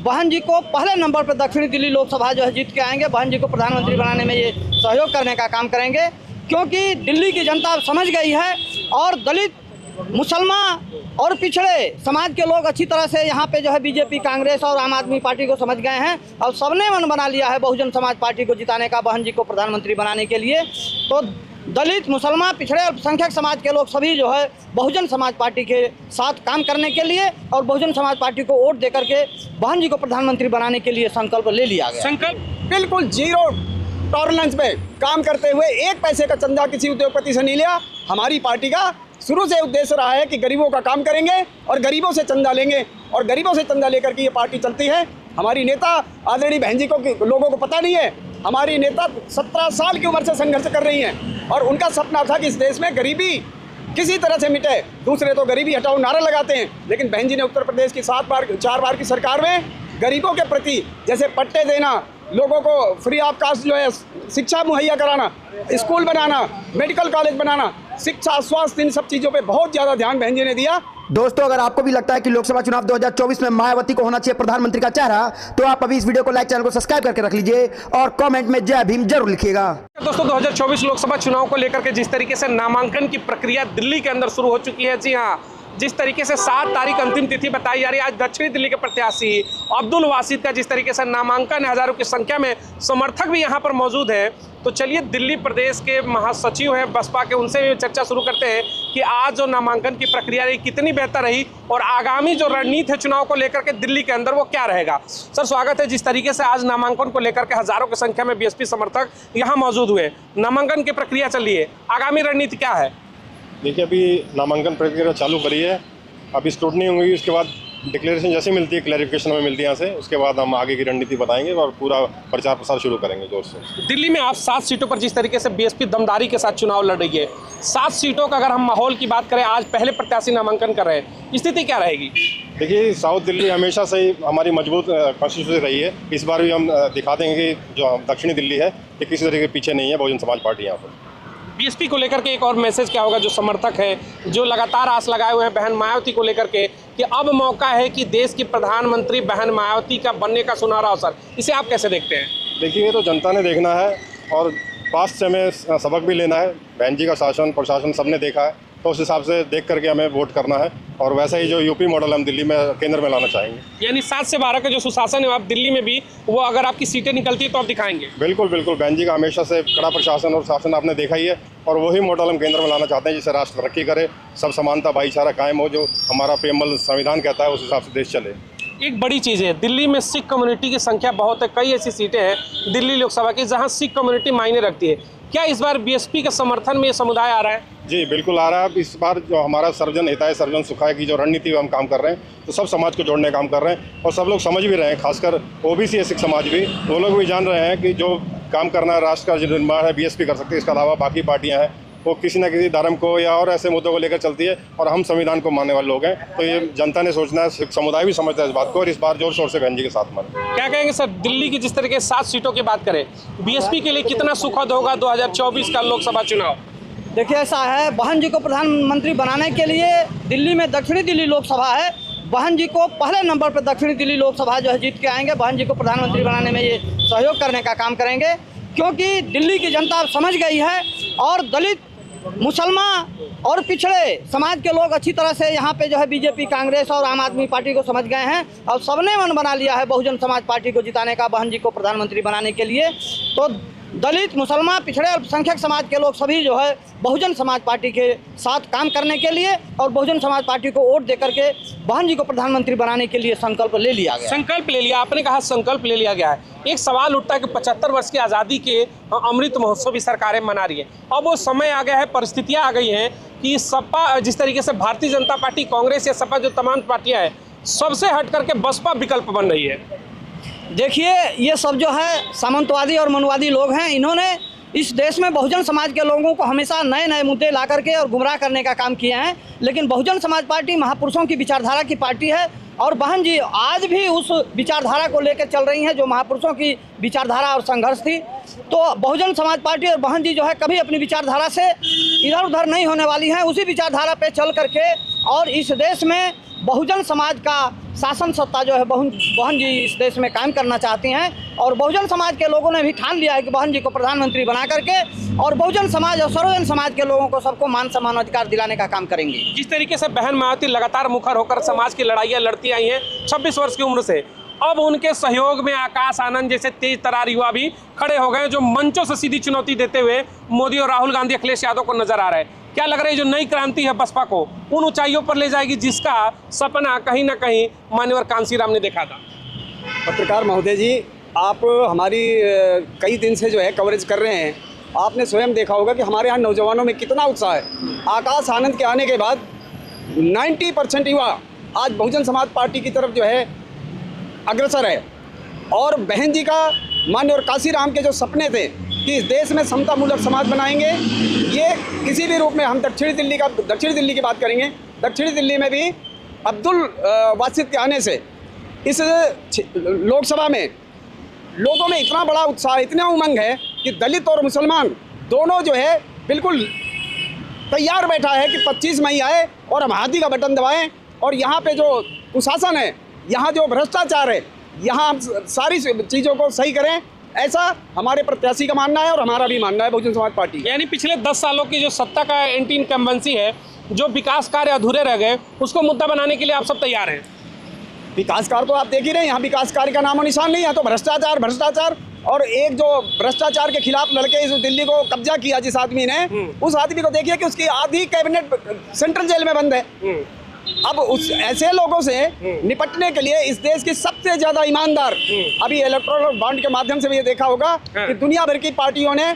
बहन जी को पहले नंबर पर दक्षिणी दिल्ली लोकसभा जो है जीत के आएंगे। बहन जी को प्रधानमंत्री बनाने में ये सहयोग करने का काम करेंगे, क्योंकि दिल्ली की जनता अब समझ गई है और दलित, मुसलमान और पिछड़े समाज के लोग अच्छी तरह से यहाँ पे जो है बीजेपी, कांग्रेस और आम आदमी पार्टी को समझ गए हैं और सबने मन बना लिया है बहुजन समाज पार्टी को जिताने का, बहन जी को प्रधानमंत्री बनाने के लिए। तो दलित, मुसलमान, पिछड़े और अल्पसंख्यक समाज के लोग सभी जो है बहुजन समाज पार्टी के साथ काम करने के लिए और बहुजन समाज पार्टी को वोट देकर के बहन जी को प्रधानमंत्री बनाने के लिए संकल्प ले लिया गया। संकल्प बिल्कुल जीरो टॉलरेंस पे काम करते हुए 1 पैसे का चंदा किसी उद्योगपति से नहीं लिया। हमारी पार्टी का शुरू से उद्देश्य रहा है कि गरीबों का काम करेंगे और गरीबों से चंदा लेंगे और गरीबों से चंदा लेकर के ये पार्टी चलती है। हमारी नेता आदरणीय बहन जी को लोगों को पता नहीं है, हमारी नेता 17 साल की उम्र से संघर्ष कर रही हैं और उनका सपना था कि इस देश में गरीबी किसी तरह से मिटे। दूसरे तो गरीबी हटाओ नारा लगाते हैं, लेकिन बहन जी ने उत्तर प्रदेश की 4 बार की सरकार में गरीबों के प्रति जैसे पट्टे देना, लोगों को फ्री ऑफ कास्ट जो है शिक्षा मुहैया कराना, स्कूल बनाना, मेडिकल कॉलेज बनाना, शिक्षा, स्वास्थ्य, इन सब चीज़ों पे बहुत ज़्यादा ध्यान बहन जी ने दिया। दोस्तों, अगर आपको भी लगता है कि लोकसभा चुनाव 2024 में मायावती को होना चाहिए प्रधानमंत्री का चेहरा, तो आप अभी इस वीडियो को लाइक, चैनल को सब्सक्राइब करके रख लीजिए और कमेंट में जय भीम जरूर लिखिएगा। दोस्तों, 2024 लोकसभा चुनाव को लेकर के जिस तरीके से नामांकन की प्रक्रिया दिल्ली के अंदर शुरू हो चुकी है, जी हाँ, जिस तरीके से 7 तारीख अंतिम तिथि बताई जा रही है, आज दक्षिणी दिल्ली के प्रत्याशी अब्दुल वासिद का जिस तरीके से नामांकन हजारों की संख्या में समर्थक भी यहाँ पर मौजूद है। तो चलिए दिल्ली प्रदेश के महासचिव हैं बसपा के, उनसे भी चर्चा शुरू करते हैं कि आज जो नामांकन की प्रक्रिया रही कितनी बेहतर रही और आगामी जो रणनीति है चुनाव को लेकर के दिल्ली के अंदर वो क्या रहेगा। सर, स्वागत है। जिस तरीके से आज नामांकन को लेकर के हजारों की संख्या में बीएसपी समर्थक यहाँ मौजूद हुए, नामांकन की प्रक्रिया चल रही है, आगामी रणनीति क्या है? देखिए, अभी नामांकन प्रक्रिया चालू करी है, अभी स्क्रूटनी होगी, उसके बाद डिक्लेरेशन जैसे मिलती है, क्लैरिफिकेशन हमें मिलती है यहाँ से, उसके बाद हम आगे की रणनीति बताएंगे और पूरा प्रचार प्रसार शुरू करेंगे जोर से। दिल्ली में आप 7 सीटों पर जिस तरीके से बीएसपी दमदारी के साथ चुनाव लड़ रही है, 7 सीटों का अगर हम माहौल की बात करें, आज पहले प्रत्याशी नामांकन कर रहे हैं, स्थिति क्या रहेगी? देखिए, साउथ दिल्ली हमेशा से ही हमारी मजबूत कॉन्स्टिट्यूंसी रही है। इस बार भी हम दिखा देंगे कि जो दक्षिणी दिल्ली है ये किसी तरीके के पीछे नहीं है बहुजन समाज पार्टी यहाँ पर। बीएसपी को लेकर के एक और मैसेज क्या होगा जो समर्थक हैं, जो लगातार आस लगाए हुए हैं बहन मायावती को लेकर के कि अब मौका है कि देश की प्रधानमंत्री बहन मायावती का बनने का सुनहरा अवसर, इसे आप कैसे देखते हैं? देखिए, ये तो जनता ने देखना है और पास्ट से हमें सबक भी लेना है। बहन जी का शासन प्रशासन सबने देखा है, तो उस हिसाब से देख करके हमें वोट करना है और वैसा ही जो यूपी मॉडल हम दिल्ली में केंद्र में लाना चाहेंगे। यानी 7 से 12 का जो सुशासन है आप दिल्ली में भी, वो अगर आपकी सीटें निकलती है तो आप दिखाएंगे? बिल्कुल बिल्कुल, बहन जी का हमेशा से कड़ा प्रशासन और शासन आपने देखा ही है और वही मॉडल हम केंद्र में लाना चाहते हैं जिससे राष्ट्र तरक्की करे, सब समानता, भाईचारा कायम हो, जो हमारा प्रेमबल संविधान कहता है उस हिसाब से देश चले। एक बड़ी चीज़ है, दिल्ली में सिख कम्युनिटी की संख्या बहुत है, कई ऐसी सीटें हैं दिल्ली लोकसभा की जहां सिख कम्युनिटी मायने रखती है। क्या इस बार बीएसपी के समर्थन में ये समुदाय आ रहा है? जी बिल्कुल आ रहा है। इस बार जो हमारा सर्वजन हिताय सर्वजन सुखाय की जो रणनीति हम काम कर रहे हैं, तो सब समाज को जोड़ने का काम कर रहे हैं और सब लोग समझ भी रहे हैं, खासकर ओबीसी सिख समाज भी, वो लोग भी जान रहे हैं कि जो काम करना है राष्ट्र का जो निर्माण है बीएसपी कर सकती है। इसके अलावा बाकी पार्टियाँ हैं वो किसी न किसी धर्म को या और ऐसे मुद्दों को लेकर चलती है और हम संविधान को मानने वाले लोग हैं, तो ये जनता ने सोचना है, समुदाय भी समझता है इस बात को और इस बार जोर शोर से बहन जी के साथ माने। क्या कहेंगे सर, दिल्ली की जिस तरीके से 7 सीटों की बात करें, बीएसपी के लिए कितना सुखद होगा 2024 का लोकसभा चुनाव? देखिए, ऐसा है, बहन जी को प्रधानमंत्री बनाने के लिए दिल्ली में दक्षिणी दिल्ली लोकसभा है, बहन जी को पहले नंबर पर दक्षिणी दिल्ली लोकसभा जो है जीत के आएंगे। बहन जी को प्रधानमंत्री बनाने में ये सहयोग करने का काम करेंगे, क्योंकि दिल्ली की जनता अब समझ गई है और दलित, मुसलमान और पिछड़े समाज के लोग अच्छी तरह से यहाँ पे जो है बीजेपी, कांग्रेस और आम आदमी पार्टी को समझ गए हैं और सबने मन बना लिया है बहुजन समाज पार्टी को जिताने का, बहन जी को प्रधानमंत्री बनाने के लिए। तो दलित, मुसलमान, पिछड़े और अल्पसंख्यक समाज के लोग सभी जो है बहुजन समाज पार्टी के साथ काम करने के लिए और बहुजन समाज पार्टी को वोट देकर के बहन जी को प्रधानमंत्री बनाने के लिए संकल्प ले लिया गया। संकल्प ले लिया, आपने कहा संकल्प ले लिया गया है। एक सवाल उठता है कि 75 वर्ष की आज़ादी के अमृत महोत्सव भी सरकारें मना रही है, अब वो समय आ गया है, परिस्थितियाँ आ गई हैं कि सपा, जिस तरीके से भारतीय जनता पार्टी, कांग्रेस या सपा जो तमाम पार्टियाँ हैं, सबसे हट करके बसपा विकल्प बन रही है। देखिए, ये सब जो है सामंतवादी और मनवादी लोग हैं, इन्होंने इस देश में बहुजन समाज के लोगों को हमेशा नए नए मुद्दे ला करके और गुमराह करने का काम किए हैं, लेकिन बहुजन समाज पार्टी महापुरुषों की विचारधारा की पार्टी है और बहन जी आज भी उस विचारधारा को लेकर चल रही हैं जो महापुरुषों की विचारधारा और संघर्ष थी। तो बहुजन समाज पार्टी और बहन जी जो है कभी अपनी विचारधारा से इधर उधर नहीं होने वाली हैं, उसी विचारधारा पे चल करके और इस देश में बहुजन समाज का शासन सत्ता जो है बहन जी इस देश में कायम करना चाहती हैं। और बहुजन समाज के लोगों ने भी ठान लिया है कि बहन जी को प्रधानमंत्री बना करके और बहुजन समाज और सर्वजन समाज के लोगों को सबको मान सम्मान अधिकार दिलाने का काम करेंगे। जिस तरीके से बहन मायावती लगातार मुखर होकर समाज की लड़ाइयाँ लड़ती आई हैं 26 वर्ष की उम्र से, अब उनके सहयोग में आकाश आनंद जैसे तेज तरार युवा भी खड़े हो गए जो मंचों से सीधी चुनौती देते हुए मोदी और राहुल गांधी अखिलेश यादव को नजर आ रहा है। क्या लग रहा है जो नई क्रांति है बसपा को उन ऊंचाइयों पर ले जाएगी जिसका सपना कहीं ना कहीं मान्यवर कांसीराम ने देखा था? पत्रकार महोदय जी, आप हमारी कई दिन से जो है कवरेज कर रहे हैं। आपने स्वयं देखा होगा कि हमारे यहाँ नौजवानों में कितना उत्साह है। आकाश आनंद के आने के बाद 90% युवा आज बहुजन समाज पार्टी की तरफ जो है अग्रसर है। और बहन जी का माननीय कांसीराम के जो सपने थे कि इस देश में समतामूलक समाज बनाएंगे, ये किसी भी रूप में हम दक्षिणी दिल्ली की बात करेंगे। दक्षिणी दिल्ली में भी अब्दुल वासिद के आने से इस लोकसभा में लोगों में इतना बड़ा उत्साह, इतना उमंग है कि दलित और मुसलमान दोनों जो है बिल्कुल तैयार बैठा है कि 25 मई आए और हम हाथी का बटन दबाएं और यहाँ पे जो कुशासन है, यहाँ जो भ्रष्टाचार है, यहाँ हम सारी चीज़ों को सही करें, ऐसा हमारे प्रत्याशी का मानना है और हमारा भी मानना है बहुजन समाज पार्टी। यानी पिछले 10 सालों की जो सत्ता का एंटी इनकम्बेंसी है, जो विकास कार्य अधूरे रह गए, उसको मुद्दा बनाने के लिए आप सब तैयार हैं? विकास कार्य तो आप देख ही रहे हैं, यहाँ विकास कार्य का नामो निशान नहीं है। तो भ्रष्टाचार और एक जो भ्रष्टाचार के खिलाफ लड़के इस दिल्ली को कब्जा किया जिस आदमी ने, उस आदमी को देखिए कि उसकी आधी कैबिनेट सेंट्रल जेल में बंद है। अब उस ऐसे लोगों से निपटने के लिए इस देश की सबसे ज्यादा ईमानदार, अभी इलेक्टोरल बॉन्ड के माध्यम से भी ये देखा होगा कि दुनिया भर की पार्टियों ने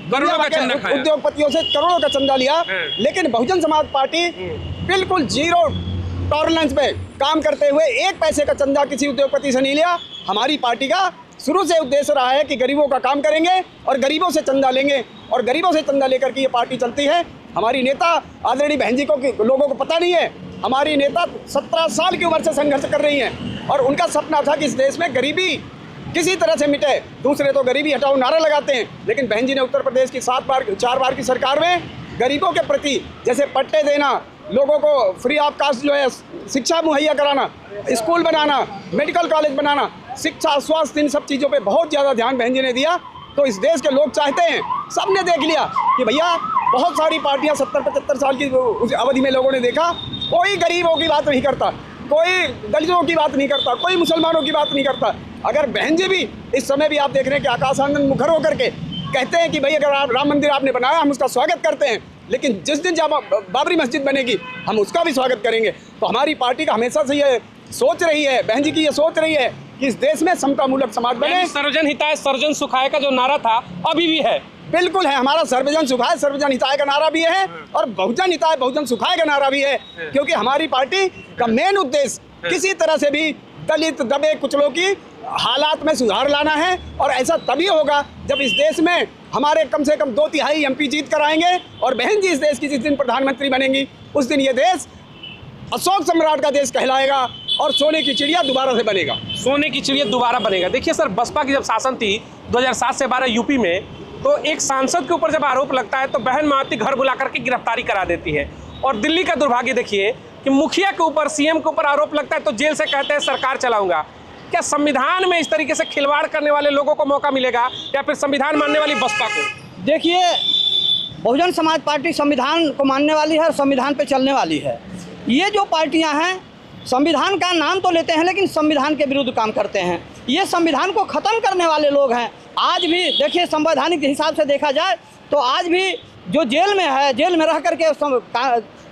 उद्योगपतियों से करोड़ों का चंदा लिया, लेकिन बहुजन समाज पार्टी बिल्कुल जीरो टॉलरेंस पे काम करते हुए एक पैसे का चंदा किसी उद्योगपति से नहीं लिया। हमारी पार्टी का शुरू से उद्देश्य रहा है कि गरीबों का काम करेंगे और गरीबों से चंदा लेंगे और गरीबों से चंदा लेकर के ये पार्टी चलती है। हमारी नेता आदरणीय बहन जी को लोगों को पता नहीं है, हमारी नेता 17 साल की उम्र से संघर्ष कर रही हैं और उनका सपना था कि इस देश में गरीबी किसी तरह से मिटे। दूसरे तो गरीबी हटाओ नारा लगाते हैं, लेकिन बहन जी ने उत्तर प्रदेश की 4 बार की सरकार में गरीबों के प्रति जैसे पट्टे देना, लोगों को फ्री ऑफ कास्ट जो है शिक्षा मुहैया कराना, स्कूल बनाना, मेडिकल कॉलेज बनाना, शिक्षा, स्वास्थ्य, इन सब चीज़ों पे बहुत ज़्यादा ध्यान बहन जी ने दिया। तो इस देश के लोग चाहते हैं, सबने देख लिया कि भैया बहुत सारी पार्टियां 70-75 साल की उस अवधि में लोगों ने देखा, कोई गरीबों की बात नहीं करता, कोई दलितों की बात नहीं करता, कोई मुसलमानों की बात नहीं करता। अगर बहन जी भी इस समय भी आप देख रहे हैं कि आकाश आनंद मुखर होकर के कहते हैं कि भाई अगर आप राम मंदिर आपने बनाया हम उसका स्वागत करते हैं, लेकिन जिस दिन जब बाबरी मस्जिद बनेगी हम उसका भी स्वागत करेंगे। तो हमारी पार्टी का हमेशा से ये सोच रही है, बहन जी की ये सोच रही है कि इस देश में समतामूलक समाज बने। सर्वजन हिताय सर्वजन सुखाय का जो नारा था अभी भी है? बिल्कुल है, हमारा सर्वजन सुखाय सर्वजन हिताय का नारा भी है और बहुजन हिताय बहुजन सुखाय का नारा भी है, क्योंकि हमारी पार्टी का मेन उद्देश्य किसी तरह से भी दलित दबे कुचलों की हालात में सुधार लाना है। और ऐसा तभी होगा जब इस देश में हमारे कम से कम 2/3 MP जीत कर आएंगे और बहन जी इस देश की जिस दिन प्रधानमंत्री बनेंगी उस दिन ये देश अशोक सम्राट का देश कहलाएगा और सोने की चिड़िया दोबारा से बनेगा। सोने की चिड़िया दोबारा बनेगा। देखिए सर, बसपा की जब शासन थी 2007 से 12 यूपी में, तो एक सांसद के ऊपर जब आरोप लगता है तो बहन मायावती घर बुला करके गिरफ्तारी करा देती है। और दिल्ली का दुर्भाग्य देखिए कि मुखिया के ऊपर, CM के ऊपर आरोप लगता है तो जेल से कहते हैं सरकार चलाऊंगा। क्या संविधान में इस तरीके से खिलवाड़ करने वाले लोगों को मौका मिलेगा या फिर संविधान मानने वाली बसपा को? देखिए, बहुजन समाज पार्टी संविधान को मानने वाली है और संविधान पे चलने वाली है। ये जो पार्टियां हैं संविधान का नाम तो लेते हैं लेकिन संविधान के विरुद्ध काम करते हैं। ये संविधान को ख़त्म करने वाले लोग हैं। आज भी देखिए, संवैधानिक हिसाब से देखा जाए तो आज भी जो जेल में है, जेल में रह करके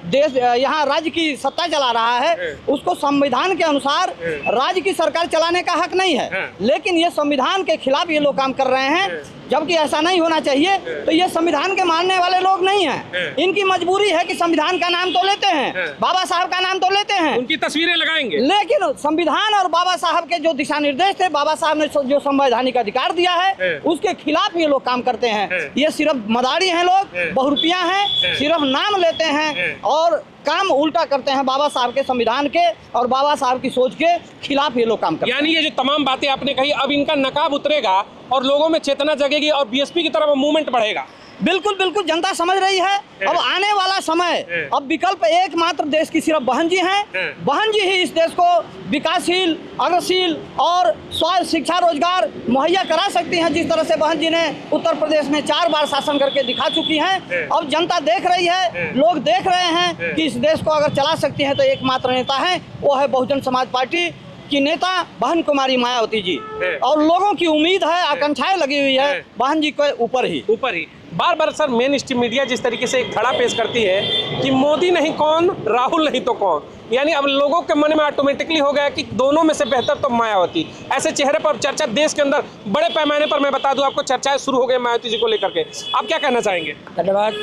देश यहाँ राज्य की सत्ता चला रहा है, उसको संविधान के अनुसार राज्य की सरकार चलाने का हक नहीं है। लेकिन ये संविधान के खिलाफ ये लोग काम कर रहे हैं, जबकि ऐसा नहीं होना चाहिए। तो ये संविधान के मानने वाले लोग नहीं हैं। इनकी मजबूरी है कि संविधान का नाम तो लेते हैं, बाबा साहब का नाम तो लेते हैं, उनकी तस्वीरें लगाएंगे, लेकिन संविधान और बाबा साहब के जो दिशा निर्देश थे, बाबा साहब ने जो संवैधानिक अधिकार दिया है उसके खिलाफ ये लोग काम करते हैं। ये सिर्फ मदारी हैं लोग, बहुरूपियां हैं, सिर्फ नाम लेते हैं और काम उल्टा करते हैं बाबा साहब के संविधान के और बाबा साहब की सोच के खिलाफ ये लोग काम करते हैं। यानी ये जो तमाम बातें आपने कही, अब इनका नकाब उतरेगा और लोगों में चेतना जगेगी और BSP की तरफ मूवमेंट बढ़ेगा। बिल्कुल बिल्कुल जनता समझ रही है। अब आने वाला समय, अब विकल्प एकमात्र देश की सिर्फ बहन जी हैं। बहन जी ही इस देश को विकासशील, अग्रशील और स्वास्थ्य, शिक्षा, रोजगार मुहैया करा सकती हैं, जिस तरह से बहन जी ने उत्तर प्रदेश में 4 बार शासन करके दिखा चुकी हैं। अब जनता देख रही है, लोग देख रहे हैं कि इस देश को अगर चला सकती हैं तो एकमात्र नेता है, वो है बहुजन समाज पार्टी की नेता बहन कुमारी मायावती जी। और लोगों की उम्मीद है, आकांक्षाएं लगी हुई है बहन जी के ऊपर ही। बार बार सर मेन स्ट्रीम मीडिया जिस तरीके से एक धड़ा पेश करती है कि मोदी नहीं कौन, राहुल नहीं तो कौन, यानी अब लोगों के मन में ऑटोमेटिकली हो गया कि दोनों में से बेहतर तो मायावती। ऐसे चेहरे पर चर्चा देश के अंदर बड़े पैमाने पर, मैं बता दूं आपको, चर्चाएं शुरू हो गई मायावती जी को लेकर के। आप क्या कहना चाहेंगे? धन्यवाद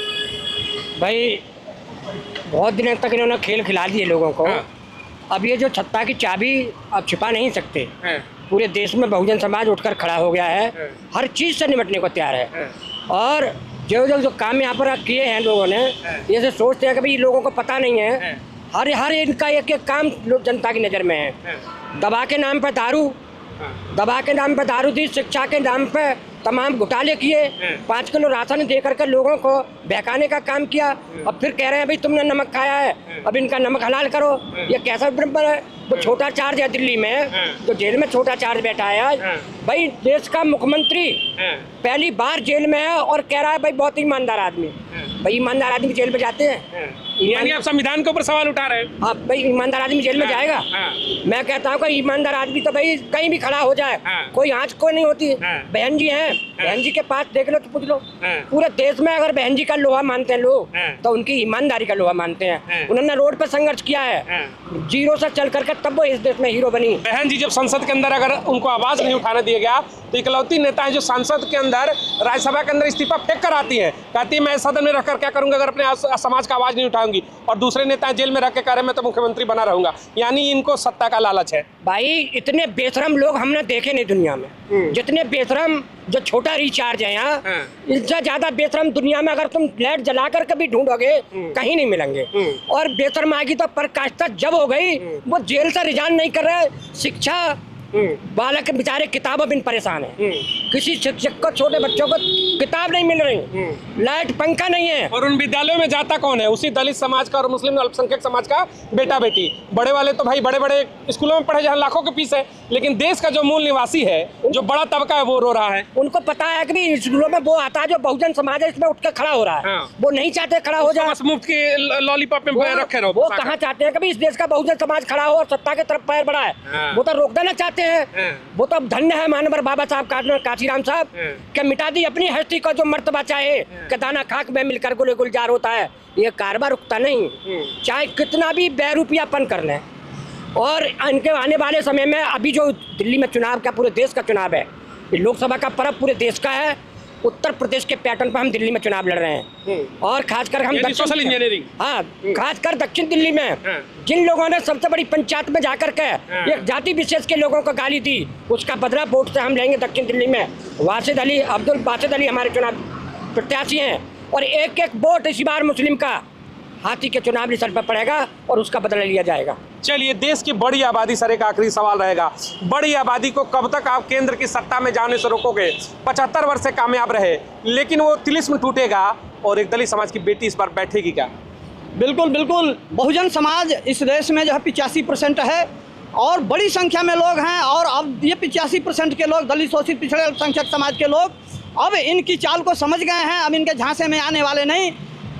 भाई, बहुत दिनों तक इन्होंने खेल खिला दिए लोगों को। अब ये जो सत्ता की चाबी अब छिपा नहीं सकते। पूरे देश में बहुजन समाज उठकर खड़ा हो गया है, हर चीज़ से निपटने को तैयार है। और जो काम यहाँ पर किए हैं लोगों ने, ये से सोचते हैं कि भाई लोगों को पता नहीं है, हर इनका एक एक काम जनता की नज़र में है। दवा के नाम पर दारू, दवा के नाम पर दारू दी, शिक्षा के नाम पर तमाम घोटाले किए, 5 किलो राशन दे करके लोगों को बहकाने का काम किया। अब फिर कह रहे हैं भाई तुमने नमक खाया है, अब इनका नमक हलाल करो। ये कैसा बराबर है? वो छोटा चार्ज है दिल्ली में, तो जेल में छोटा चार्ज बैठा है आज। भाई देश का मुख्यमंत्री पहली बार जेल में है और कह रहा है भाई बहुत ईमानदार आदमी। भाई ईमानदार आदमी जेल में जाते हैं? यानी आप संविधान के ऊपर सवाल उठा रहे हैं? हाँ भाई, ईमानदार आदमी जेल में जाएगा? मैं कहता हूँ कि ईमानदार आदमी तो भाई कहीं भी खड़ा हो जाए, कोई आँच कोई नहीं होती। बहन जी हैं, बहन जी के पास देख लो तो पूछ लो, पूरे देश में अगर बहन जी का लोहा मानते हैं लोग तो उनकी ईमानदारी का लोहा मानते हैं। उन्होंने रोड पर संघर्ष किया है, जीरो से चल करके तब वो इस देश में हीरो बनी। बहन जी जब संसद के अंदर अगर उनको आवाज नहीं उठाने दिया गया तो इकलौती नेता है जो संसद के अंदर, राज्यसभा के अंदर इस्तीफा फेंक कर आती है, कहती है मैं सदन में रहकर क्या करूंगा अगर अपने समाज का आवाज नहीं उठाऊंगी। और दूसरे नेता जेल में रख के कह रहे मैं तो मुख्यमंत्री बना रहूंगा, यानी इनको सत्ता का लालच है। भाई इतने बेशरम लोग हमने देखे नहीं दुनिया में, जितने बेशरम जो छोटा रिचार्ज है यहाँ, इससे ज्यादा बेशरम दुनिया में अगर तुम लाइट जला कर कभी ढूंढोगे कहीं नहीं मिलेंगे। और बेशरमागी तो पराकाष्ठा जब हो गई, वो जेल से रिजाइन नहीं कर रहे। शिक्षा बालक बेचारे किताबों बिन परेशान है, किसी शिक्षक को, छोटे बच्चों को किताब नहीं मिल रही, लाइट पंखा नहीं है। और उन विद्यालयों में जाता कौन है? उसी दलित समाज का और मुस्लिम अल्पसंख्यक समाज का बेटा बेटी। बड़े वाले तो भाई बड़े बड़े स्कूलों में पढ़े जहाँ लाखों की फीस है, लेकिन देश का जो मूल निवासी है, जो बड़ा तबका है, वो रो रहा है। उनको पता है कि स्कूलों में वो आता है जो बहुजन समाज है, इसमें उठ कर खड़ा हो रहा है। वो नहीं चाहते खड़ा हो जाए, मुफ्त के लॉलीपॉप में रखे रहो। वो कहाँ चाहते हैं कि इस देश का बहुजन समाज खड़ा हो और सत्ता की तरफ पैर बढ़ाए? वो तो रोक देना चाहते हैं। वो तो अब धन्य है मानवर बाबा साहब काशीराम साहब कि मिटा दी अपनी हस्ती को जो मर्तबा चाहे कि दाना खाक में मिलकर गुले गुलजार होता है। ये कारबार रुकता नहीं, चाहे कितना भी बेरुपयापन कर लें। और इनके आने वाले समय में, अभी जो दिल्ली में चुनाव का, पूरे देश का चुनाव है, लोकसभा का पर्व पूरे देश का है। उत्तर प्रदेश के पैटर्न पर हम दिल्ली में चुनाव लड़ रहे हैं। और खासकर हम सोशल इंजीनियरिंग, हाँ, खासकर दक्षिण दिल्ली में जिन लोगों ने सबसे बड़ी पंचायत में जाकर के एक जाति विशेष के लोगों को गाली दी, उसका बदला वोट से हम लेंगे। दक्षिण दिल्ली में वासिद अली, अब्दुल बासिद अली हमारे चुनाव प्रत्याशी हैं, और एक एक वोट इस बार मुस्लिम का हाथी के चुनाव रिजल्ट पर पड़ेगा और उसका बदला लिया जाएगा। चलिए, देश की बड़ी आबादी, सर एक आखिरी सवाल रहेगा, बड़ी आबादी को कब तक आप केंद्र की सत्ता में जाने से रोकोगे? 75 वर्ष से कामयाब रहे, लेकिन वो तिलिस्म टूटेगा और एक दलित समाज की बेटी इस बार बैठेगी क्या? बिल्कुल बिल्कुल, बहुजन समाज इस देश में जो है 85% है और बड़ी संख्या में लोग हैं। और अब ये 85% के लोग दलित, शोषित, पिछड़े अल्पसंख्यक समाज के लोग अब इनकी चाल को समझ गए हैं। अब इनके झांसे में आने वाले नहीं।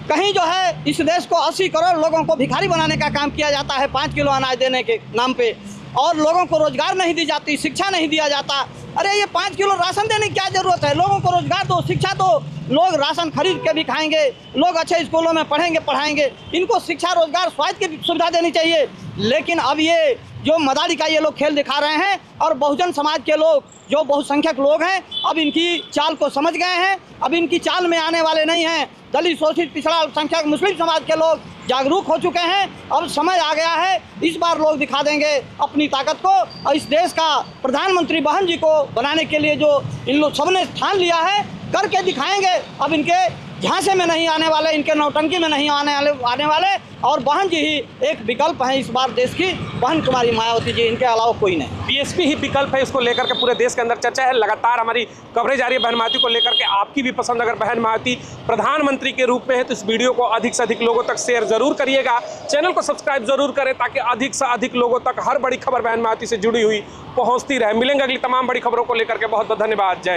कहीं जो है इस देश को 80 करोड़ लोगों को भिखारी बनाने का काम किया जाता है 5 किलो अनाज देने के नाम पे, और लोगों को रोजगार नहीं दी जाती, शिक्षा नहीं दिया जाता। अरे ये 5 किलो राशन देने की क्या जरूरत है? लोगों को रोजगार दो, शिक्षा दो, लोग राशन खरीद के भी खाएंगे, लोग अच्छे स्कूलों में पढ़ेंगे, पढ़ाएंगे। इनको शिक्षा, रोजगार, स्वास्थ्य की सुविधा देनी चाहिए। लेकिन अब ये जो मदारी का ये लोग खेल दिखा रहे हैं, और बहुजन समाज के लोग जो बहुसंख्यक लोग हैं अब इनकी चाल को समझ गए हैं। अब इनकी चाल में आने वाले नहीं हैं। दलित, शोषित, पिछड़ा, अल्पसंख्यक, मुस्लिम समाज के लोग जागरूक हो चुके हैं। अब समय आ गया है, इस बार लोग दिखा देंगे अपनी ताकत को। और इस देश का प्रधानमंत्री बहन जी को बनाने के लिए जो इन लोग सबने ठान लिया है, करके दिखाएंगे। अब इनके झांसे में नहीं आने वाले, इनके नौटंकी में नहीं आने वाले। और बहन जी ही एक विकल्प है इस बार देश की, बहन कुमारी मायावती जी, इनके अलावा कोई नहीं। बीएसपी ही विकल्प है, इसको लेकर के पूरे देश के अंदर चर्चा है। लगातार हमारी कवरेज आ रही है बहन मायावती को लेकर के। आपकी भी पसंद अगर बहन मायावती प्रधानमंत्री के रूप में है तो इस वीडियो को अधिक से अधिक लोगों तक शेयर जरूर करिएगा, चैनल को सब्सक्राइब जरूर करें ताकि अधिक से अधिक लोगों तक हर बड़ी खबर बहन मायावती से जुड़ी हुई पहुंचती रहे। मिलेंगे अगली तमाम बड़ी खबरों को लेकर के। बहुत बहुत धन्यवाद। जय